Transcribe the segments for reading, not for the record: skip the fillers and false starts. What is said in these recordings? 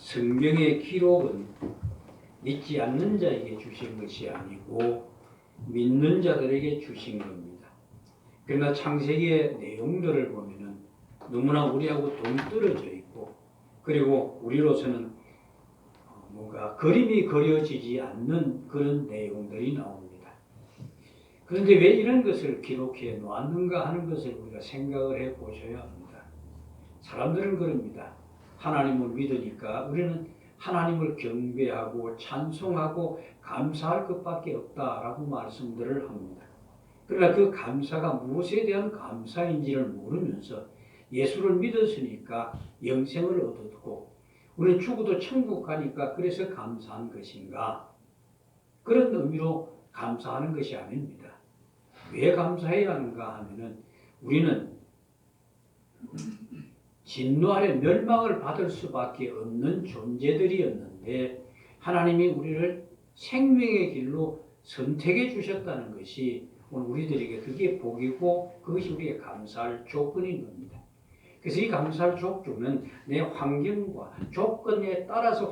성경의 기록은 믿지 않는 자에게 주신 것이 아니고 믿는 자들에게 주신 겁니다. 그러나 창세기의 내용들을 보면은 너무나 우리하고 동떨어져 있고, 그리고 우리로서는 뭔가 그림이 그려지지 않는 그런 내용들이 나옵니다. 그런데 왜 이런 것을 기록해 놓았는가 하는 것을 우리가 생각을 해 보셔야 합니다. 사람들은 그럽니다. 하나님을 믿으니까 우리는 하나님을 경배하고 찬송하고 감사할 것밖에 없다라고 말씀들을 합니다. 그러나 그 감사가 무엇에 대한 감사인지를 모르면서 예수를 믿었으니까 영생을 얻었고 우리는 죽어도 천국 가니까 그래서 감사한 것인가? 그런 의미로 감사하는 것이 아닙니다. 왜 감사해야 하는가 하면은 우리는 진노 아래 멸망을 받을 수밖에 없는 존재들이었는데 하나님이 우리를 생명의 길로 선택해 주셨다는 것이 오늘 우리들에게 그게 복이고 그것이 우리에게 감사할 조건인 겁니다. 그래서 이 감사할 조건은 내 환경과 조건에 따라서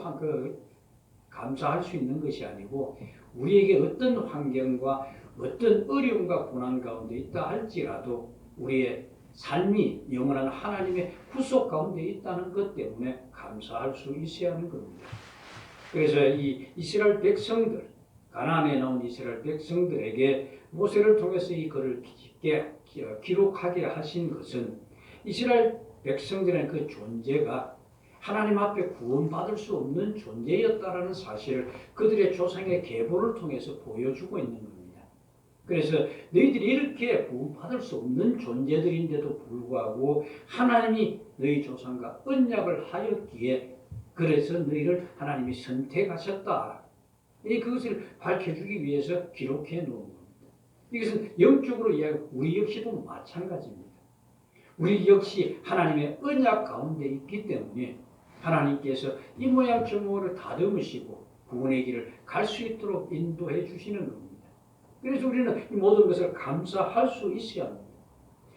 감사할 수 있는 것이 아니고 우리에게 어떤 환경과 어떤 어려움과 고난 가운데 있다 할지라도 우리의 삶이 영원한 하나님의 구속 가운데 있다는 것 때문에 감사할 수 있어야 하는 겁니다. 그래서 이 이스라엘 백성들, 가나안에 나온 이스라엘 백성들에게 모세를 통해서 이 글을 깊게 기록하게 하신 것은 이스라엘 백성들의 그 존재가 하나님 앞에 구원받을 수 없는 존재였다라는 사실을 그들의 조상의 계보를 통해서 보여주고 있는 겁니다. 그래서 너희들이 이렇게 구원받을 수 없는 존재들인데도 불구하고 하나님이 너희 조상과 언약을 하였기에 그래서 너희를 하나님이 선택하셨다. 그것을 밝혀주기 위해서 기록해 놓은 겁니다. 이것은 영적으로 이야기하고 우리 역시도 마찬가지입니다. 우리 역시 하나님의 언약 가운데 있기 때문에 하나님께서 이 모양 저 모양을 다듬으시고 구원의 길을 갈 수 있도록 인도해 주시는 겁니다. 그래서 우리는 이 모든 것을 감사할 수 있어야 합니다.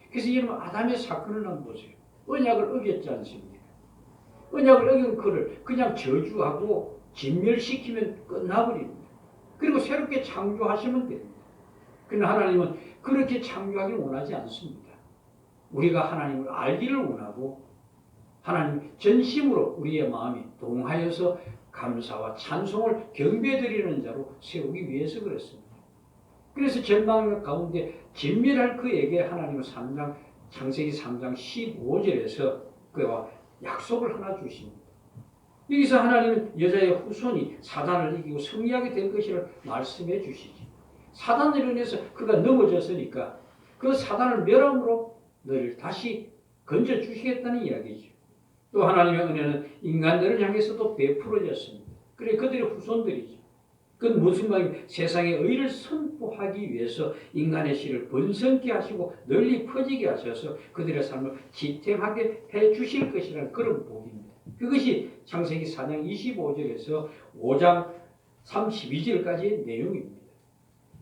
그래서 여러분 아담의 사건을 한번 보세요. 언약을 어겼지 않습니까? 언약을 어긴 그를 그냥 저주하고 진멸시키면 끝나버립니다. 그리고 새롭게 창조하시면 됩니다. 그러나 하나님은 그렇게 창조하기를 원하지 않습니다. 우리가 하나님을 알기를 원하고 하나님 전심으로 우리의 마음이 동하여서 감사와 찬송을 경배드리는 자로 세우기 위해서 그랬습니다. 그래서 절망 가운데 진멸할 그에게 하나님은 창세기 3장 15절에서 그와 약속을 하나 주십니다. 여기서 하나님은 여자의 후손이 사단을 이기고 승리하게 될 것이라 말씀해 주시지. 사단으로 인해서 그가 넘어졌으니까 그 사단을 멸함으로 너를 다시 건져 주시겠다는 이야기죠. 또 하나님의 은혜는 인간들을 향해서도 베풀어졌습니다. 그래 그들의 후손들이죠. 그건 무슨 말이에요? 세상의 의를 선포하기 위해서 인간의 씨를 번성케 하시고 널리 퍼지게 하셔서 그들의 삶을 지탱하게 해 주실 것이라는 그런 복입니다. 그것이 창세기 4장 25절에서 5장 32절까지의 내용입니다.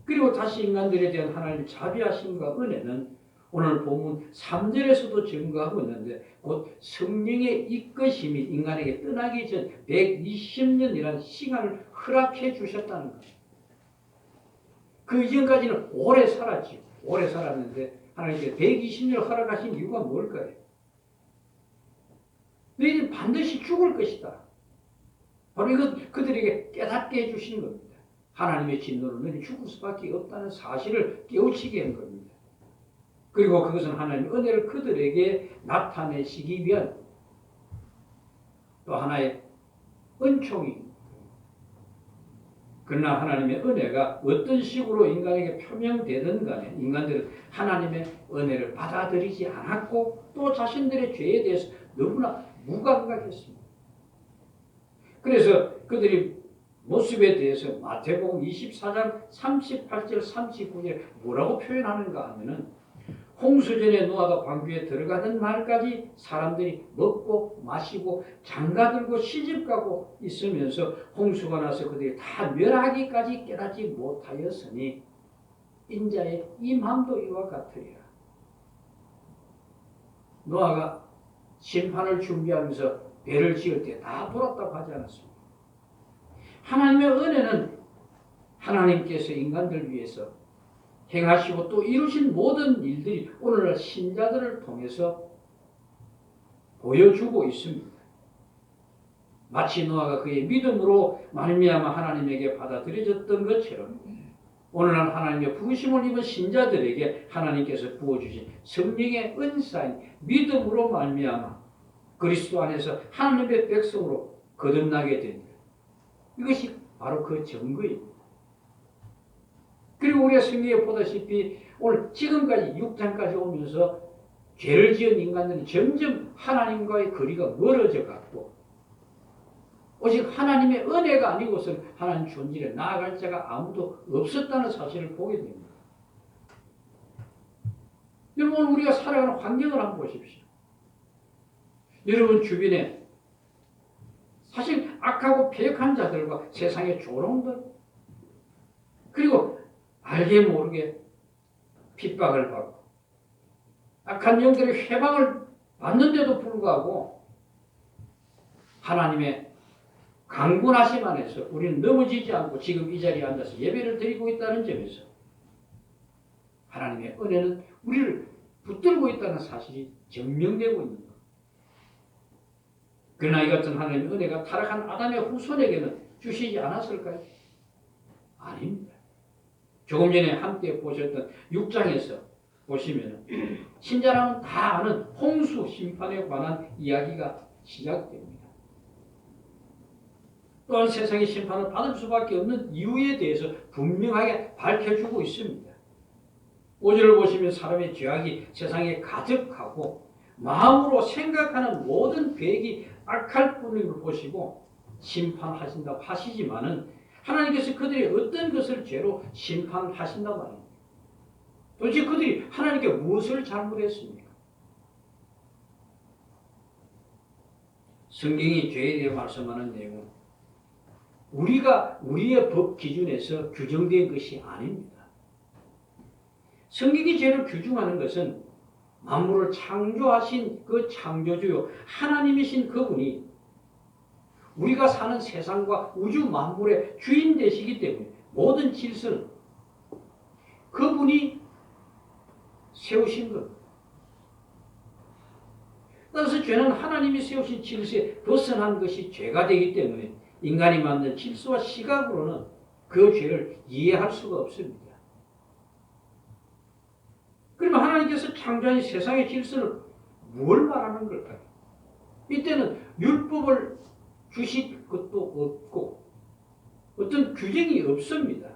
그리고 다시 인간들에 대한 하나님의 자비하심과 은혜는 오늘 본문 3절에서도 증거하고 있는데 곧 성령의 이끄심이 인간에게 떠나기 전 120년이라는 시간을 허락해 주셨다는 거예요. 그 이전까지는 오래 살았지. 오래 살았는데 하나님께 120년을 허락하신 이유가 뭘까요? 너희는 반드시 죽을 것이다. 바로 이것 그들에게 깨닫게 해주신 겁니다. 하나님의 진노로 너희는 죽을 수밖에 없다는 사실을 깨우치게 한 겁니다. 그리고 그것은 하나님의 은혜를 그들에게 나타내시기 위한 또 하나의 은총입니다. 그러나 하나님의 은혜가 어떤 식으로 인간에게 표명되든 간에 인간들은 하나님의 은혜를 받아들이지 않았고 또 자신들의 죄에 대해서 너무나 무감각했습니다. 그래서 그들이 모습에 대해서 마태복음 24장 38절 39절 뭐라고 표현하는가 하면은 홍수전에 노아가 광주에 들어가는 날까지 사람들이 먹고 마시고 장가들고 시집가고 있으면서 홍수가 나서 그들이 다 멸하기까지 깨닫지 못하였으니 인자의 임함도 이와 같으리라. 노아가 심판을 준비하면서 배를 지을 때 다 돌았다고 하지 않았습니까? 하나님의 은혜는 하나님께서 인간들 위해서 행하시고 또 이루신 모든 일들이 오늘날 신자들을 통해서 보여주고 있습니다. 마치 노아가 그의 믿음으로 말미암아 하나님에게 받아들여졌던 것처럼 오늘날 하나님의 부르심을 입은 신자들에게 하나님께서 부어주신 성령의 은사인 믿음으로 말미암아 그리스도 안에서 하나님의 백성으로 거듭나게 됩니다. 이것이 바로 그 증거입니다. 그리고 우리가 성경에 보다시피 오늘 지금까지 6장까지 오면서 죄를 지은 인간들이 점점 하나님과의 거리가 멀어져 갔고 오직 하나님의 은혜가 아니고서는 하나님 존재에 나아갈 자가 아무도 없었다는 사실을 보게 됩니다. 여러분 오늘 우리가 살아가는 환경을 한번 보십시오. 여러분 주변에 사실 악하고 패역한 자들과 세상의 조롱들 그리고 알게 모르게 핍박을 받고 악한 영들의 회방을 받는데도 불구하고 하나님의 강군하심 안에서 우리는 넘어지지 않고 지금 이 자리에 앉아서 예배를 드리고 있다는 점에서 하나님의 은혜는 우리를 붙들고 있다는 사실이 증명되고 있는 것. 그러나 이 같은 하나님의 은혜가 타락한 아담의 후손에게는 주시지 않았을까요? 아닙니다. 조금 전에 함께 보셨던 6장에서 보시면 신자라면 다 아는 홍수 심판에 관한 이야기가 시작됩니다. 또한 세상의 심판을 받을 수밖에 없는 이유에 대해서 분명하게 밝혀주고 있습니다. 5절을 보시면 사람의 죄악이 세상에 가득하고 마음으로 생각하는 모든 계획이 악할 뿐임을 보시고 심판하신다고 하시지만은 하나님께서 그들이 어떤 것을 죄로 심판하신다고 말합니다. 도대체 그들이 하나님께 무엇을 잘못했습니까? 성경이 죄에 대해 말씀하는 내용은 우리가 우리의 법 기준에서 규정된 것이 아닙니다. 성경이 죄를 규정하는 것은 만물을 창조하신 그 창조주요 하나님이신 그분이 우리가 사는 세상과 우주 만물의 주인 되시기 때문에 모든 질서는 그분이 세우신 것. 따라서 죄는 하나님이 세우신 질서에 벗어난 것이 죄가 되기 때문에 인간이 만든 질서와 시각으로는 그 죄를 이해할 수가 없습니다. 그러면 하나님께서 창조한 세상의 질서는 뭘 말하는 걸까요? 이때는 율법을 주실 것도 없고 어떤 규정이 없습니다.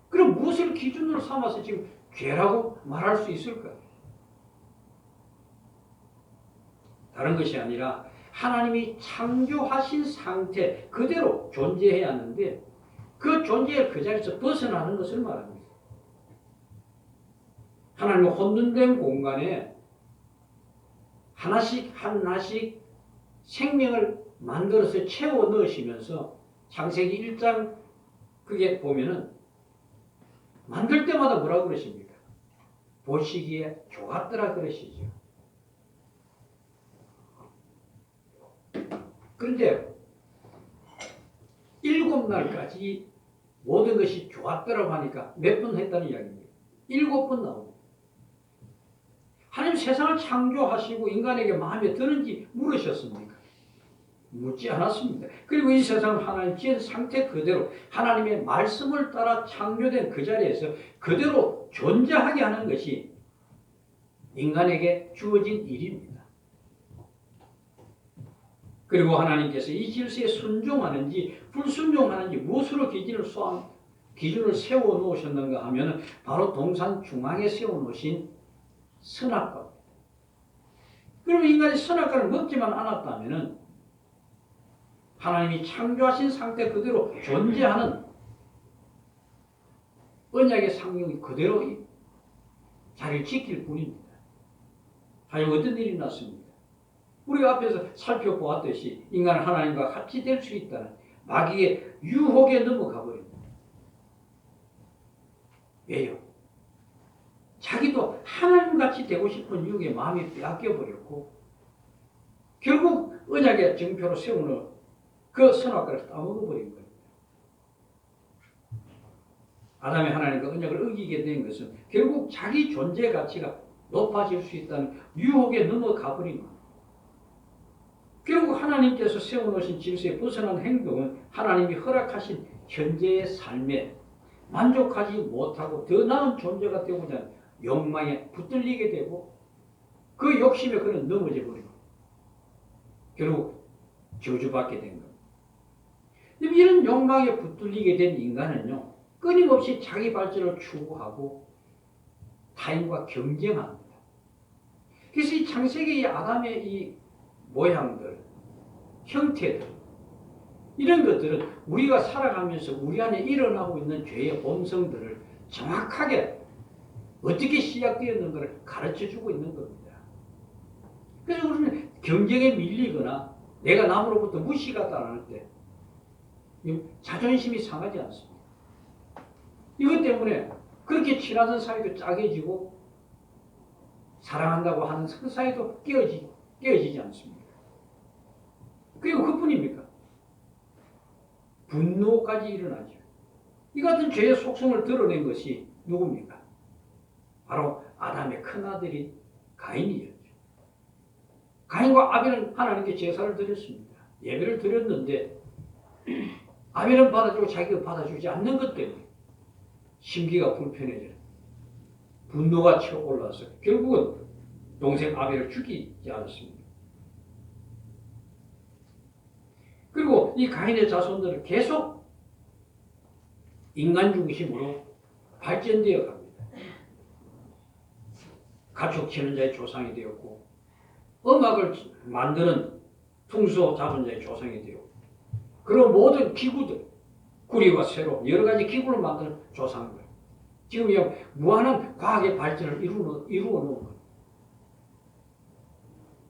그럼 무엇을 기준으로 삼아서 지금 죄라고 말할 수 있을까요? 다른 것이 아니라 하나님이 창조하신 상태 그대로 존재해야 하는데 그 존재의 그 자리에서 벗어나는 것을 말합니다. 하나님은 혼돈된 공간에 하나씩 생명을 만들어서 채워 넣으시면서 창세기 1장 그게 보면은 만들 때마다 뭐라고 그러십니까? 보시기에 좋았더라 그러시죠. 그런데 7날까지 모든 것이 좋았더라고 하니까 몇 번 했다는 이야기입니다. 7번 나옵니다. 하나님 세상을 창조하시고 인간에게 마음에 드는지 물으셨습니까? 묻지 않았습니다. 그리고 이 세상은 하나님 지은 상태 그대로 하나님의 말씀을 따라 창조된 그 자리에서 그대로 존재하게 하는 것이 인간에게 주어진 일입니다. 그리고 하나님께서 이 질서에 순종하는지 불순종하는지 무엇으로 기준을 세워 놓으셨는가 하면 바로 동산 중앙에 세워 놓으신 선악과입니다. 그러면 인간이 선악과를 먹지만 않았다면 하나님이 창조하신 상태 그대로 존재하는 언약의 상용이 그대로 자리를 지킬 뿐입니다. 과연 어떤 일이 났습니까? 우리가 앞에서 살펴보았듯이 인간은 하나님과 같이 될 수 있다는 마귀의 유혹에 넘어가 버립니다. 왜요? 자기도 하나님같이 되고 싶은 유혹에 마음이 빼앗겨 버렸고 결국 언약의 증표로 세우는 그 선악과를 따먹어버린 거예요. 아담이 하나님과 언약을 어기게 된 것은 결국 자기 존재 가치가 높아질 수 있다는 유혹에 넘어가 버린 겁니다. 결국 하나님께서 세워놓으신 질서에 벗어난 행동은 하나님이 허락하신 현재의 삶에 만족하지 못하고 더 나은 존재가 되고자 하는 욕망에 붙들리게 되고 그 욕심에 그는 넘어져 버리고 결국 저주받게 된 겁니다. 이런 욕망에 붙들리게 된 인간은요, 끊임없이 자기 발전을 추구하고 타인과 경쟁합니다. 그래서 이 창세기 아담의 이 모양들, 형태들, 이런 것들은 우리가 살아가면서 우리 안에 일어나고 있는 죄의 본성들을 정확하게 어떻게 시작되었는가를 가르쳐주고 있는 겁니다. 그래서 우리는 경쟁에 밀리거나 내가 남으로부터 무시가 당할 때 자존심이 상하지 않습니다. 이것 때문에 그렇게 친하던 사이도 짜게지고 사랑한다고 하는 그 사이도 깨어지지 않습니다. 그리고 그뿐입니까? 분노까지 일어나죠. 이 같은 죄의 속성을 드러낸 것이 누굽니까? 바로 아담의 큰아들인 가인이었죠. 가인과 아벨은 하나님께 제사를 드렸습니다. 예배를 드렸는데 아벨은 받아주고 자기가 받아주지 않는 것 때문에 심기가 불편해져 분노가 치어 올라서 결국은 동생 아벨을 죽이지 않았습니다. 그리고 이 가인의 자손들은 계속 인간 중심으로 발전되어 갑니다. 가축 치는 자의 조상이 되었고 음악을 만드는 풍수 잡은 자의 조상이 되었고 그런 모든 기구들, 구리와 쇠로 여러 가지 기구를 만드는 조상들 지금 이 무한한 과학의 발전을 이루어 놓은 거예요.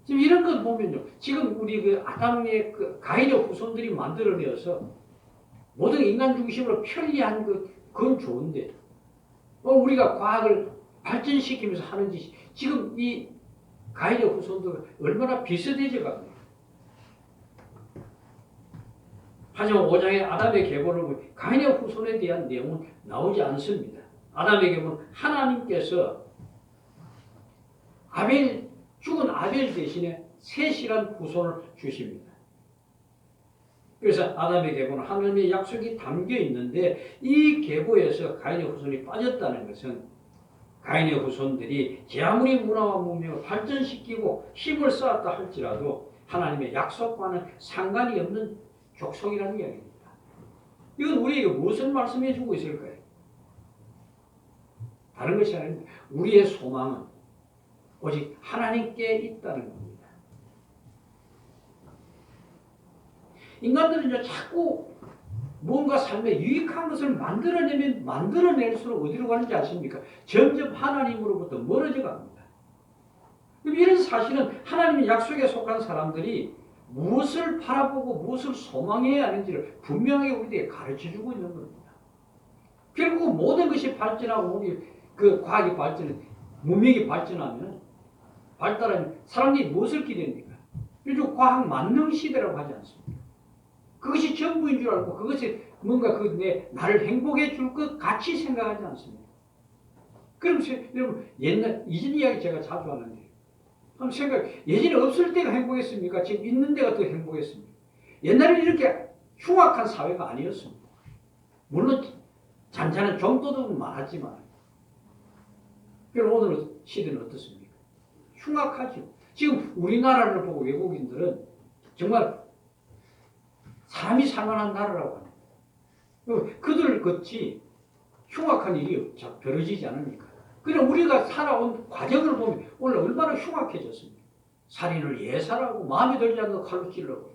지금 이런 것 보면요. 지금 우리 그 아담의 그 가인의 후손들이 만들어내어서 모든 인간 중심으로 편리한 그건 좋은데 우리가 과학을 발전시키면서 하는 짓이 지금 이 가인의 후손들은 얼마나 비슷해져 갑니다. 하지만 5장의 아담의 계보를 보면 가인의 후손에 대한 내용은 나오지 않습니다. 아담의 계보는 하나님께서 죽은 아벨 대신에 셋이란 후손을 주십니다. 그래서 아담의 계보는 하나님의 약속이 담겨 있는데 이 계보에서 가인의 후손이 빠졌다는 것은 가인의 후손들이 제 아무리 문화와 문명을 발전시키고 힘을 쌓았다 할지라도 하나님의 약속과는 상관이 없는 족속이라는 이야기입니다. 이건 우리에게 무엇을 말씀해 주고 있을까요? 다른 것이 아닙니다. 우리의 소망은 오직 하나님께 있다는 겁니다. 인간들은 자꾸 뭔가 삶에 유익한 것을 만들어낼수록 어디로 가는지 아십니까? 점점 하나님으로부터 멀어져 갑니다. 이런 사실은 하나님의 약속에 속한 사람들이 무엇을 바라보고 무엇을 소망해야 하는지를 분명하게 우리에게 가르쳐주고 있는 겁니다. 결국 모든 것이 발전하고 그 과학이 문명이 발전하면 발달하면 사람들이 무엇을 기대합니까? 요즘 과학 만능 시대라고 하지 않습니까? 그것이 전부인 줄 알고 그것이 뭔가 나를 행복해 줄 것 같이 생각하지 않습니다. 그럼 여러분 이전 이야기 제가 자주 하는데 한번 예전에 없을 때가 행복했습니까? 지금 있는 데가 더 행복했습니까? 옛날에는 이렇게 흉악한 사회가 아니었습니다. 물론 잔잔한 정도도 많았지만 그럼 오늘 시대는 어떻습니까? 흉악하죠. 지금 우리나라를 보고 외국인들은 정말 사람이 살만한 나라라고 합니다. 그들 같이 흉악한 일이 벌어지지 않으니까. 그럼 우리가 살아온 과정을 보면 오늘 얼마나 흉악해졌습니까? 살인을 예사라고 마음에 들지 않는 칼로 찔러고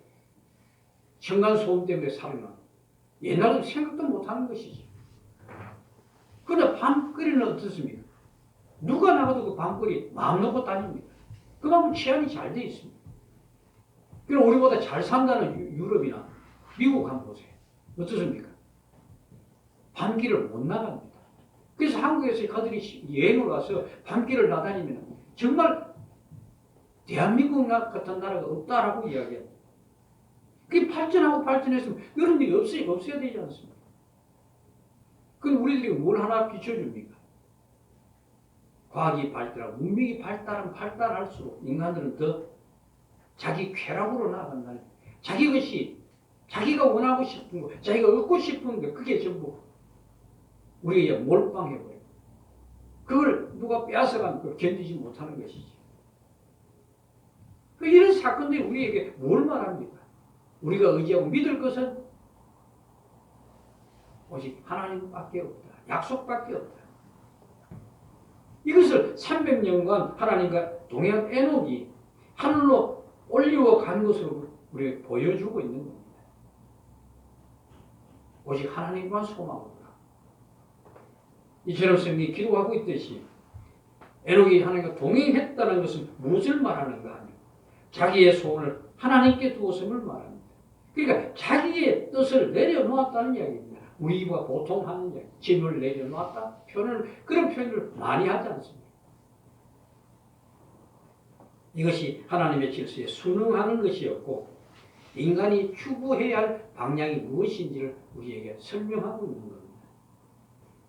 층간소음 때문에 살인하고 옛날에는 생각도 못하는 것이지. 그러나 밤거리는 어떻습니까? 누가 나가도 그 밤거리 마음 놓고 다닙니다. 그만큼 치안이 잘 돼 있습니다. 그럼 우리보다 잘 산다는 유럽이나 미국 한번 보세요. 어떻습니까? 밤길을 못 나갑니다. 그래서 한국에서 그들이 여행을 가서 밤길을 나다니면 정말 대한민국 같은 나라가 없다라고 이야기합니다. 발전하고 발전했으면 이런 일이 없어야 되지 않습니까? 그럼 우리들이 뭘 하나 비춰줍니까? 과학이 발달하고 문명이 발달할수록 인간들은 더 자기 쾌락으로 나아간다는 거예요. 자기 것이 자기가 원하고 싶은 거, 자기가 얻고 싶은 거, 그게 전부 우리가 몰빵해버려요. 그걸 누가 빼앗아가면 그걸 견디지 못하는 것이지. 이런 사건들이 우리에게 뭘 말합니까? 우리가 의지하고 믿을 것은 오직 하나님밖에 없다. 약속밖에 없다. 이것을 300년간 하나님과 동행한 에녹이 하늘로 올리워 간 것으로 우리에게 보여주고 있는 겁니다. 오직 하나님만 소망한다. 이처럼 성경이 기록하고 있듯이 에녹이 하나님과 동행했다는 것은 무엇을 말하는가 하면 자기의 소원을 하나님께 두었음을 말합니다. 그러니까 자기의 뜻을 내려놓았다는 이야기입니다. 우리가 보통 하는 이야기, 짐을 내려놓았다 그런 표현을 많이 하지 않습니다. 이것이 하나님의 질서에 순응하는 것이었고 인간이 추구해야 할 방향이 무엇인지를 우리에게 설명하고 있는 겁니다.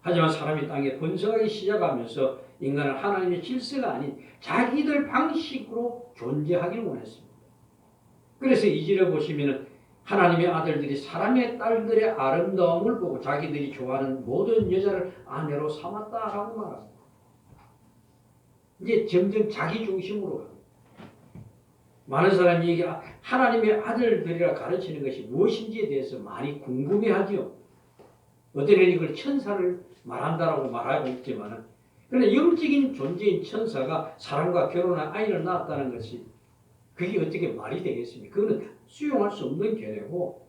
하지만 사람이 땅에 번성하기 시작하면서 인간은 하나님의 질서가 아닌 자기들 방식으로 존재하기를 원했습니다. 그래서 2절에 보시면 하나님의 아들들이 사람의 딸들의 아름다움을 보고 자기들이 좋아하는 모든 여자를 아내로 삼았다라고 말합니다. 이제 점점 자기 중심으로 갑니다. 많은 사람이 이게 하나님의 아들들이라 가르치는 것이 무엇인지에 대해서 많이 궁금해하죠. 어떤 애는 이걸 천사를 말한다라고 말하고 있지만 그런데 영적인 존재인 천사가 사람과 결혼한 아이를 낳았다는 것이 그게 어떻게 말이 되겠습니까? 그거는 수용할 수 없는 견해고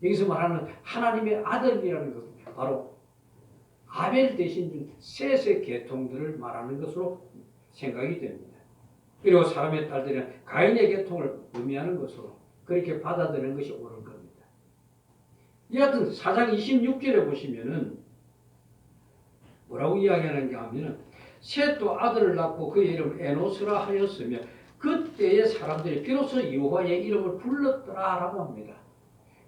여기서 말하는 하나님의 아들이라는 것은 바로 아벨 대신 셋의 계통들을 말하는 것으로 생각이 됩니다. 그리고 사람의 딸들은 가인의 계통을 의미하는 것으로 그렇게 받아들이는 것이 옳은 겁니다. 이 같은 4장 26절에 보시면은 뭐라고 이야기하는가 하면은 셋도 아들을 낳고 그의 이름을 에노스라 하였으며 그때의 사람들이 비로소 여호와의 이름을 불렀더라라고 합니다.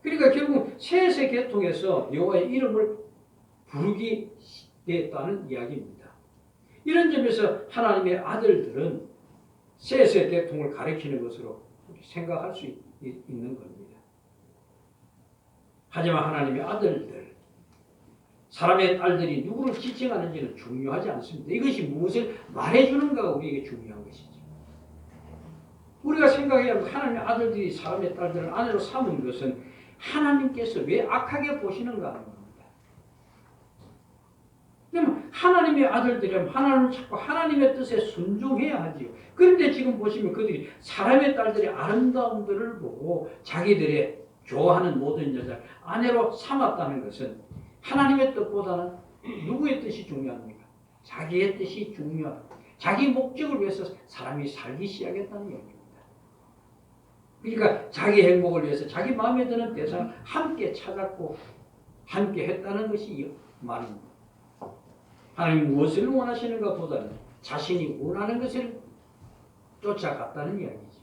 그러니까 결국 셋의 계통에서 여호와의 이름을 부르게 됐다는 이야기입니다. 이런 점에서 하나님의 아들들은 셋의 계통을 가리키는 것으로 생각할 수 있는 겁니다. 하지만 하나님의 아들들, 사람의 딸들이 누구를 지칭하는지는 중요하지 않습니다. 이것이 무엇을 말해주는가가 우리에게 중요한 것이죠. 우리가 생각해야 하는 하나님의 아들들이 사람의 딸들을 아내로 삼은 것은 하나님께서 왜 악하게 보시는가 하는 겁니다. 그러면 하나님의 아들들이라면 하나님을 찾고 하나님의 뜻에 순종해야 하지요. 그런데 지금 보시면 그들이 사람의 딸들의 아름다움들을 보고 자기들의 좋아하는 모든 여자를 아내로 삼았다는 것은 하나님의 뜻보다는 누구의 뜻이 중요합니까? 자기의 뜻이 중요합니다. 자기 목적을 위해서 사람이 살기 시작했다는 얘기입니다. 그러니까 자기 행복을 위해서 자기 마음에 드는 대상을 함께 찾았고 함께 했다는 것이 말입니다. 하나님 무엇을 원하시는가 보다는 자신이 원하는 것을 쫓아갔다는 이야기죠.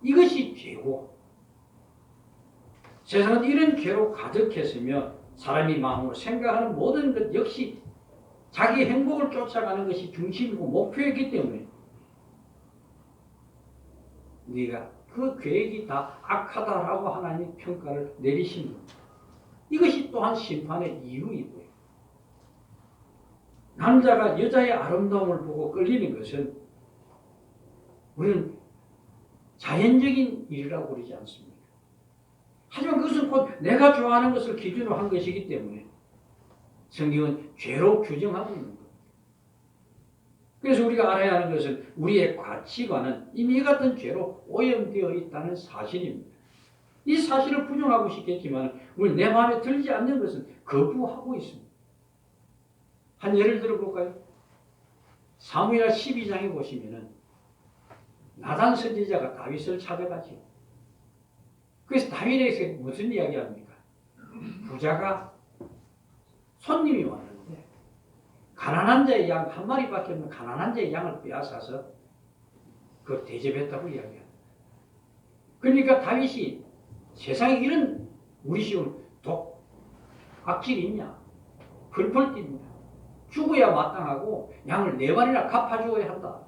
이것이 죄고 세상은 이런 죄로 가득했으며 사람이 마음으로 생각하는 모든 것 역시 자기 행복을 쫓아가는 것이 중심이고 목표이기 때문에 네가 그 계획이 다 악하다라고 하나님이 평가를 내리신 겁니다. 이것이 또한 심판의 이유이고요. 남자가 여자의 아름다움을 보고 끌리는 것은 우리는 자연적인 일이라고 그러지 않습니까? 하지만 그것은 곧 내가 좋아하는 것을 기준으로 한 것이기 때문에 성경은 죄로 규정하고 있는 겁니다. 그래서 우리가 알아야 하는 것은 우리의 가치관은 이미 이 같은 죄로 오염되어 있다는 사실입니다. 이 사실을 부정하고 싶겠지만 우리 내 마음에 들지 않는 것은 거부하고 있습니다. 한 예를 들어볼까요? 사무엘 12장에 보시면은 나단 선지자가 다윗을 찾아가죠. 그래서 다윗에게 무슨 이야기합니까? 부자가 손님이 왔는데 가난한 자의 양 한 마리밖에 없는 가난한 자의 양을 빼앗아서 그 대접했다고 이야기합니다. 그러니까 다윗이 세상에 이런 무리시운 악질이 있냐? 펄펄 뜁니다. 죽어야 마땅하고 양을 4마리나 갚아주어야 한다.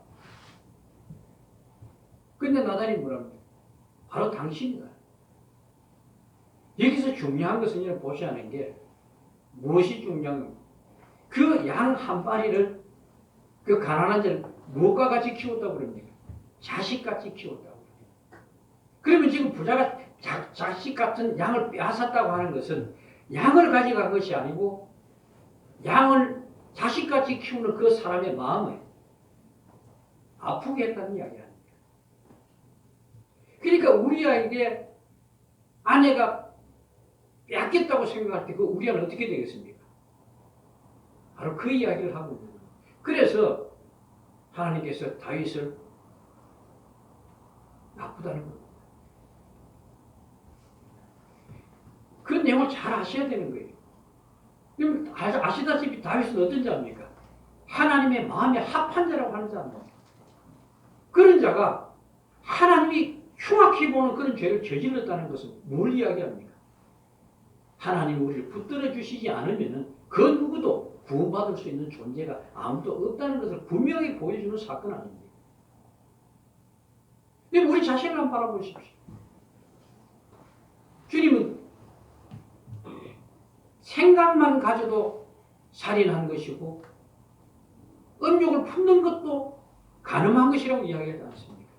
근데 나단이 뭐랍니까? 바로 당신이다. 여기서 중요한 것은 이런 보셔야 하는 게 무엇이 중요한 그 양 한 마리를 그 가난한 자를 무엇과 같이 키웠다고 그럽니까? 자식같이 키웠다고. 그러면 지금 부자가 자식 같은 양을 빼앗았다고 하는 것은 양을 가져간 것이 아니고 양을 자식같이 키우는 그 사람의 마음을 아프게 했다는 이야기 아닙니까? 그러니까 우리에게 아내가 빼앗겼다고 생각할 때 그 우리 아내는 어떻게 되겠습니까? 바로 그 이야기를 하고 있는 거예요. 그래서 하나님께서 다윗을 나쁘다는 겁니다. 그 내용을 잘 아셔야 되는 거예요. 그럼 아시다시피 다윗은 어떤 자입니까? 하나님의 마음에 합한 자라고 하는 자입니다. 그런 자가 하나님이 흉악히 보는 그런 죄를 저질렀다는 것은 뭘 이야기합니까? 하나님이 우리를 붙들어 주시지 않으면 그 누구도 구원받을 수 있는 존재가 아무도 없다는 것을 분명히 보여주는 사건 아닙니까? 우리 자신을 한번 바라보십시오. 주님은 생각만 가져도 살인한 것이고 음욕을 품는 것도 간음한 것이라고 이야기하지 않습니까?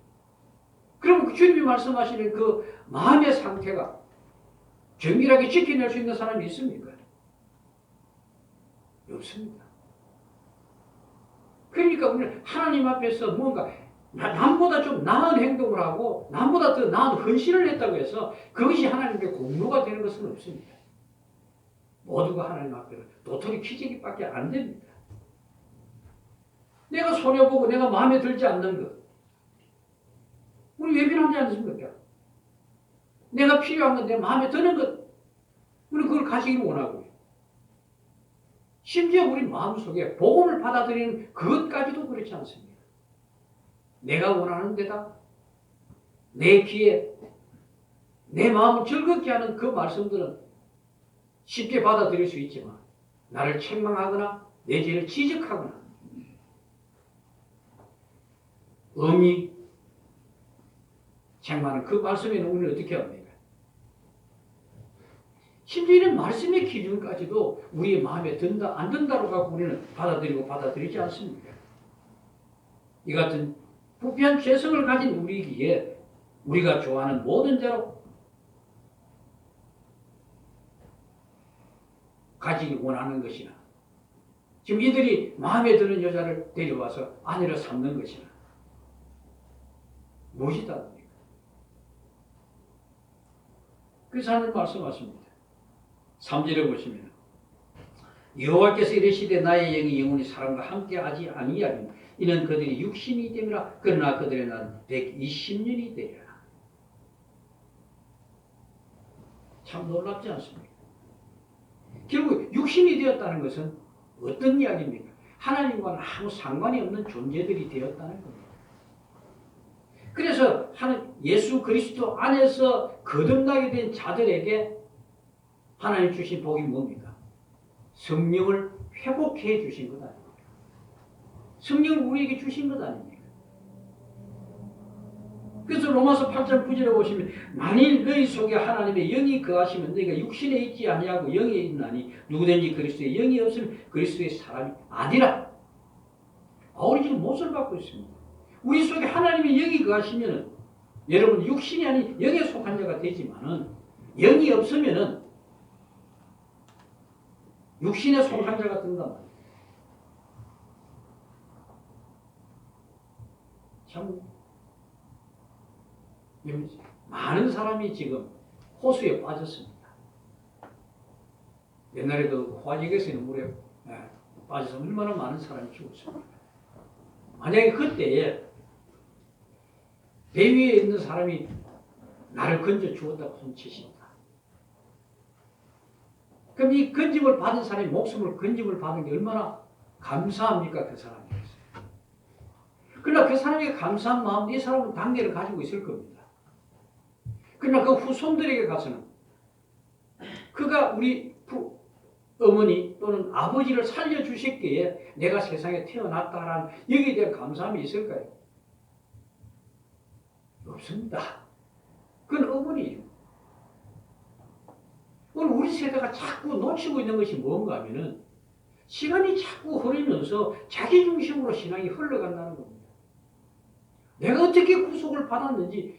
그럼 주님이 말씀하시는 그 마음의 상태가 정밀하게 지켜낼 수 있는 사람이 있습니까? 없습니다. 그러니까 우리는 하나님 앞에서 뭔가 남보다 좀 나은 행동을 하고 남보다 더 나은 헌신을 했다고 해서 그것이 하나님께 공로가 되는 것은 없습니다. 모두가 하나님 앞에서 도토리 키재기밖에 안 됩니다. 내가 손해보고 내가 마음에 들지 않는 것. 우리 외면하지 않습니까? 내가 필요한 것, 내 마음에 드는 것. 우리 그걸 가지기를 원하고요. 심지어 우리 마음속에 복음을 받아들이는 그것까지도 그렇지 않습니다. 내가 원하는 데다 내 귀에 내 마음을 즐겁게 하는 그 말씀들은 쉽게 받아들일 수 있지만 나를 책망하거나 내 죄를 지적하거나 엄히 책망하는 그 말씀에는 우리는 어떻게 합니까? 심지어 이런 말씀의 기준까지도 우리의 마음에 든다 안 든다로 갖고 우리는 받아들이지 않습니까? 이 같은 부패한 죄성을 가진 우리에게 우리가 좋아하는 모든 대로 가지기 원하는 것이나 지금 이들이 마음에 드는 여자를 데려와서 아내로 삼는 것이나 무엇이 다릅니까? 그래서 하나님 말씀하십니다. 3절에 보시면 여호와께서 이르시되 나의 영이 영원히 사람과 함께하지 아니하리니 이는 그들이 육신이 됨이라 그러나 그들의 난 120년이 되리라. 참 놀랍지 않습니까? 결국 육신이 되었다는 것은 어떤 이야기입니까? 하나님과는 아무 상관이 없는 존재들이 되었다는 겁니다. 그래서 예수 그리스도 안에서 거듭나게 된 자들에게 하나님 주신 복이 뭡니까? 성령을 회복해 주신 것 아닙니까? 성령을 우리에게 주신 것 아닙니까? 그래서 로마서 8장 9절에 보시면 만일 너희 속에 하나님의 영이 거하시면 너희가 육신에 있지 아니하고 영에 있나니 누구든지 그리스도의 영이 없으면 그리스도의 사람이 아니라. 바울이 지금 못을 받고 있습니다. 우리 속에 하나님의 영이 거하시면 여러분 육신이 아닌 영에 속한 자가 되지만은 영이 없으면은 육신에 속한 자가 된단 말이에요. 참 많은 사람이 지금 호수에 빠졌습니다. 옛날에도 화재에서는 물에 빠져서 얼마나 많은 사람이 죽었습니다. 만약에 그때에 배 위에 있는 사람이 나를 건져 주었다고 손치신다. 그럼 이 건짐을 받은 사람이 목숨을 건짐을 받은 게 얼마나 감사합니까? 그 사람에게서. 그러나 그 사람에게 감사한 마음, 이 사람은 단계를 가지고 있을 겁니다. 그러나 그 후손들에게 가서는 그가 우리 어머니 또는 아버지를 살려주셨기에 내가 세상에 태어났다라는 여기에 대한 감사함이 있을까요? 없습니다. 그건 어머니예요. 오늘 우리 세대가 자꾸 놓치고 있는 것이 뭔가 하면은 시간이 자꾸 흐르면서 자기 중심으로 신앙이 흘러간다는 겁니다. 내가 어떻게 구속을 받았는지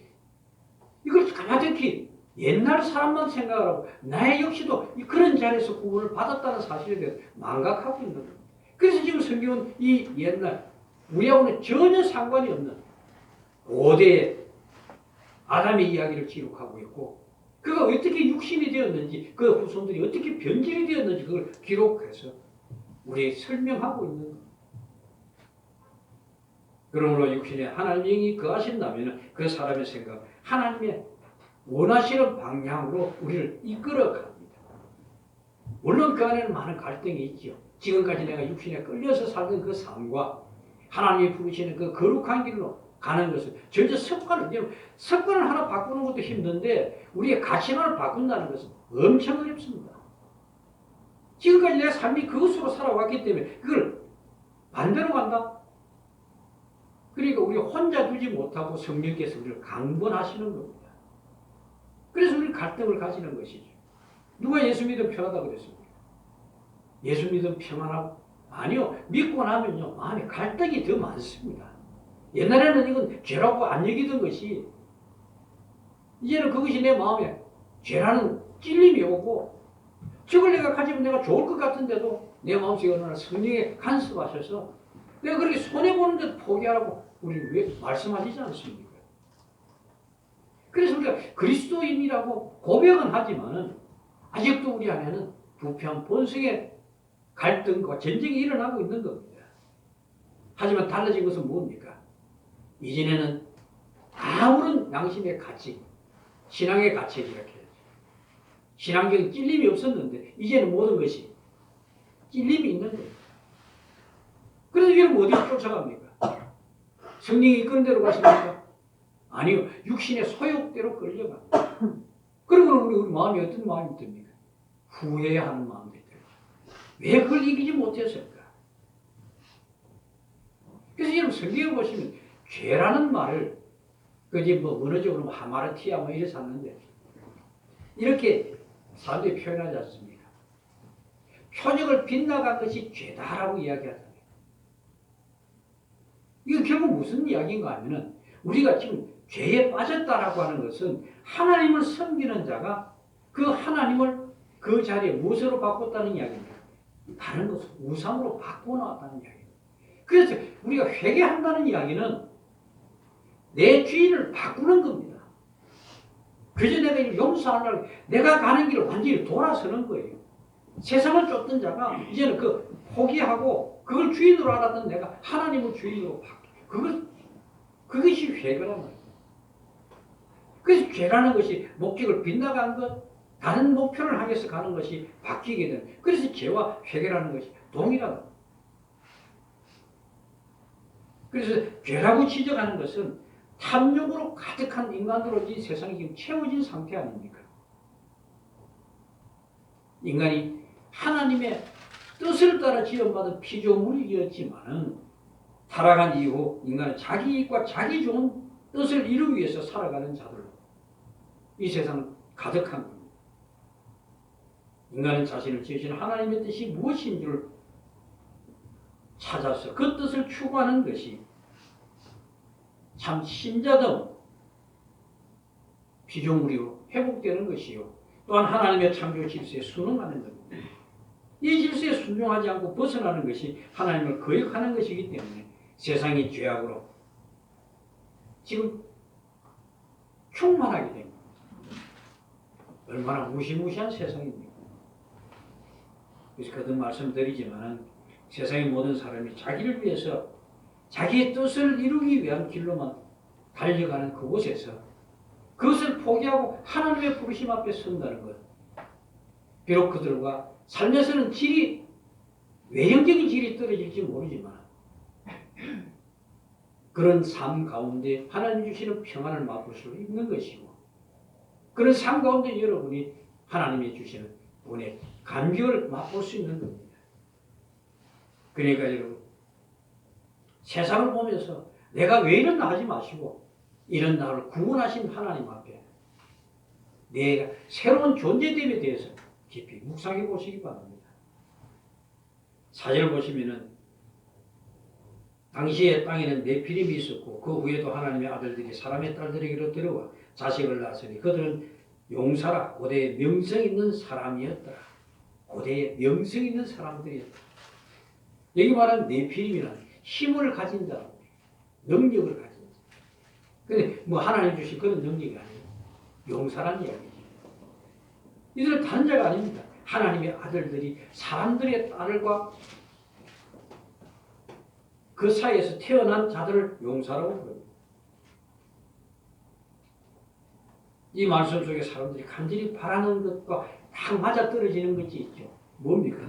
이걸 가만히 옛날 사람만 생각하고 나 역시도 그런 자리에서 구원을 받았다는 사실에 대해서 망각하고 있는 겁니다. 그래서 지금 성경은 이 옛날 우리하고는 전혀 상관이 없는 고대의 아담의 이야기를 기록하고 있고 그가 어떻게 육신이 되었는지 그 후손들이 어떻게 변질이 되었는지 그걸 기록해서 우리에게 설명하고 있는 겁니다. 그러므로 육신에 하나님의 영이 거하신다면 그 사람의 생각 하나님의 원하시는 방향으로 우리를 이끌어 갑니다. 물론 그 안에는 많은 갈등이 있죠. 지금까지 내가 육신에 끌려서 살던 그 삶과 하나님이 부르시는 그 거룩한 길로 가는 것은 전혀 습관을 하나 바꾸는 것도 힘든데 우리의 가치관을 바꾼다는 것은 엄청 어렵습니다. 지금까지 내 삶이 그것으로 살아왔기 때문에 그걸 반대로 간다? 그러니까 우리 혼자 두지 못하고 성령께서 우리를 강권하시는 겁니다. 그래서 우리 갈등을 가지는 것이죠. 누가 예수 믿으면 편하다고 그랬습니까? 예수 믿으면 평안하고? 아니요. 믿고 나면요. 마음에 갈등이 더 많습니다. 옛날에는 이건 죄라고 안 여기던 것이 이제는 그것이 내 마음에 죄라는 찔림이 오고 저걸 내가 가지면 내가 좋을 것 같은데도 내 마음속에 어느 날 성령에 간섭하셔서 내가 그렇게 손해보는데도 포기하라고 우리 왜 말씀하시지 않습니까? 그래서 우리가 그리스도인이라고 고백은 하지만은 아직도 우리 안에는 부패한 본성의 갈등과 전쟁이 일어나고 있는 겁니다. 하지만 달라진 것은 뭡니까? 이전에는 아무런 양심의 가치, 신앙의 가치 이렇게 신앙적인 찔림이 없었는데 이제는 모든 것이 찔림이 있는 거예요. 그래서 여러분 어디로 쫓아갑니까? 성령이 이끄는 대로 가십니까? 아니요. 육신의 소욕대로 끌려갑니다. 그러고 우리 마음이 어떤 마음이 듭니까? 후회하는 마음이 들어요. 왜 그걸 이기지 못했을까? 그래서 여러분 성경에 보시면 죄라는 말을 그지 뭐 언어적으로 하마르티아 뭐 이래 샀는데 이렇게 사람들이 표현하지 않습니까? 표적을 빗나간 것이 죄다라고 이야기하잖아요. 이거 결국 무슨 이야기인가 하면은 우리가 지금 죄에 빠졌다라고 하는 것은 하나님을 섬기는 자가 그 하나님을 그 자리에 무엇으로 바꿨다는 이야기입니다. 다른 것을 우상으로 바꿔놨다는 이야기입니다. 그래서 우리가 회개한다는 이야기는 내 주인을 바꾸는 겁니다. 그저 내가 용서하려고 내가 가는 길을 완전히 돌아서는 거예요. 세상을 쫓던 자가 이제는 그 포기하고 그걸 주인으로 알았던 내가 하나님을 주인으로 바뀌고 그것이 회개란 말이에요. 그래서 죄라는 것이 목적을 빗나간 것, 다른 목표를 향해서 가는 것이 바뀌게 되는. 그래서 죄와 회개라는 것이 동일하다. 그래서 죄라고 지적하는 것은 탐욕으로 가득한 인간으로 이 세상이 지금 채워진 상태 아닙니까? 인간이 하나님의 뜻을 따라 지원받은 피조물이었지만은 타락한 이후 인간은 자기 이익과 자기 좋은 뜻을 이루기 위해서 살아가는 자들로 이 세상은 가득한 겁니다. 인간은 자신을 지으신 하나님의 뜻이 무엇인 줄 찾아서 그 뜻을 추구하는 것이 참 신자다운 피조물이요 회복되는 것이요 또한 하나님의 창조 질서에 순응하는 겁니다. 이 질서에 순종하지 않고 벗어나는 것이 하나님을 거역하는 것이기 때문에 세상이 죄악으로 지금 충만하게 됩니다. 얼마나 무시무시한 세상입니까? 그래서 거듭 말씀드리지만 세상의 모든 사람이 자기를 위해서 자기의 뜻을 이루기 위한 길로만 달려가는 그곳에서 그것을 포기하고 하나님의 부르심 앞에 선다는 것. 비록 그들과 삶에서는 외형적인 질이 떨어질지 모르지만 그런 삶 가운데 하나님 주시는 평안을 맛볼 수 있는 것이고 그런 삶 가운데 여러분이 하나님이 주시는 은혜, 감격을 맛볼 수 있는 겁니다. 그러니까 여러분, 세상을 보면서 내가 왜 이랬나 하지 마시고 이런 나를 구원하신 하나님 앞에 내가 새로운 존재됨에 대해서 깊이 묵상해 보시기 바랍니다. 사절을 보시면은 당시에 땅에는 네피림이 있었고 그 후에도 하나님의 아들들이 사람의 딸들에게로 들어와 자식을 낳았으니 그들은 용사라 고대에 명성 있는 사람이었더라. 고대에 명성 있는 사람들이었다. 여기 말하는 네피림이란 힘을 가진 자, 능력을 가진 자. 근데 뭐 하나님 주신 그런 능력이 아니에요. 용사란 이야기죠. 이들은 다른 자가 아닙니다. 하나님의 아들들이 사람들의 딸과 그 사이에서 태어난 자들을 용사라고 부릅니다. 이 말씀 속에 사람들이 간절히 바라는 것과 딱 맞아떨어지는 것이 있죠. 뭡니까?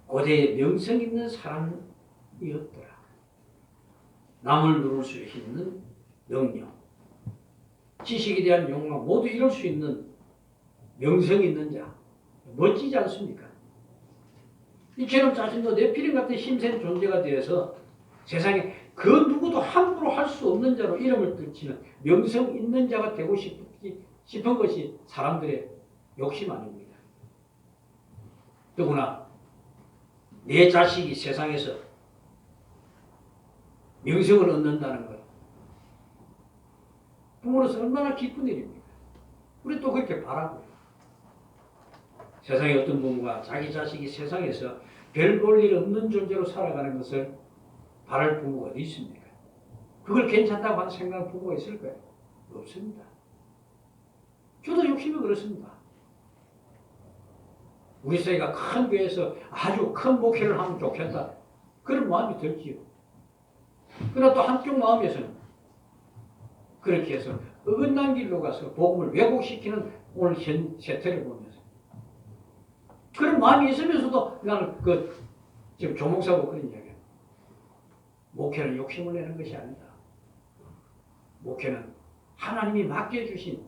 고대에 명성 있는 사람이었더라. 남을 누를 수 있는 능력, 지식에 대한 욕망 모두 이룰 수 있는 명성 있는 자. 멋지지 않습니까? 이처럼 자신도 네피림 같은 힘센 존재가 되어서 세상에 그 누구도 함부로 할 수 없는 자로 이름을 떨치는 명성 있는 자가 되고 싶은 것이 사람들의 욕심 아닙니다. 더구나 내 자식이 세상에서 명성을 얻는다는 것, 부모로서 얼마나 기쁜 일입니까? 우리 또 그렇게 바라고요. 세상에 어떤 부모가 자기 자식이 세상에서 별 볼 일 없는 존재로 살아가는 것을 바랄 부모가 어디 있습니까? 그걸 괜찮다고 하는 생각하는 부모가 있을까요? 없습니다. 저도 욕심이 그렇습니다. 우리 사회가 큰 교회에서 아주 큰 목회를 하면 좋겠다. 그런 마음이 들지요. 그러나 또 한쪽 마음에서는 그렇게 해서 어긋난 길로 가서 복음을 왜곡시키는 오늘 현 세태를 보면서 그런 마음이 있으면서도 나는 지금 조목사고 그런 이야기예요. 목회는 욕심을 내는 것이 아니다. 목회는 하나님이 맡겨주신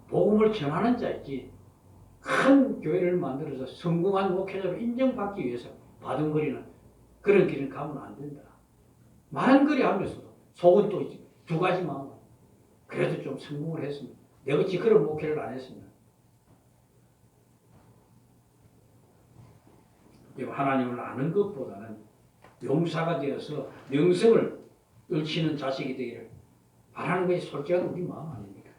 복음을 전하는 자이지 큰 교회를 만들어서 성공한 목회자로 인정받기 위해서 바둥거리는 그런 길은 가면 안 된다. 많은 거리 하면서도 속은 또 두 가지 마음. 그래도 좀 성공을 했습니다. 내가 어찌 그런 목회를 안 했습니다. 하나님을 아는 것보다는 용사가 되어서 명성을 떨치는 자식이 되기를 바라는 것이 솔직한 우리 마음 아닙니까?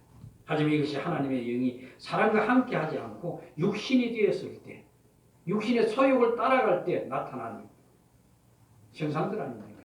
하지만 이것이 하나님의 영이 사람과 함께 하지 않고 육신이 되었을 때, 육신의 소욕을 따라갈 때 나타나는 현상들 아닙니까?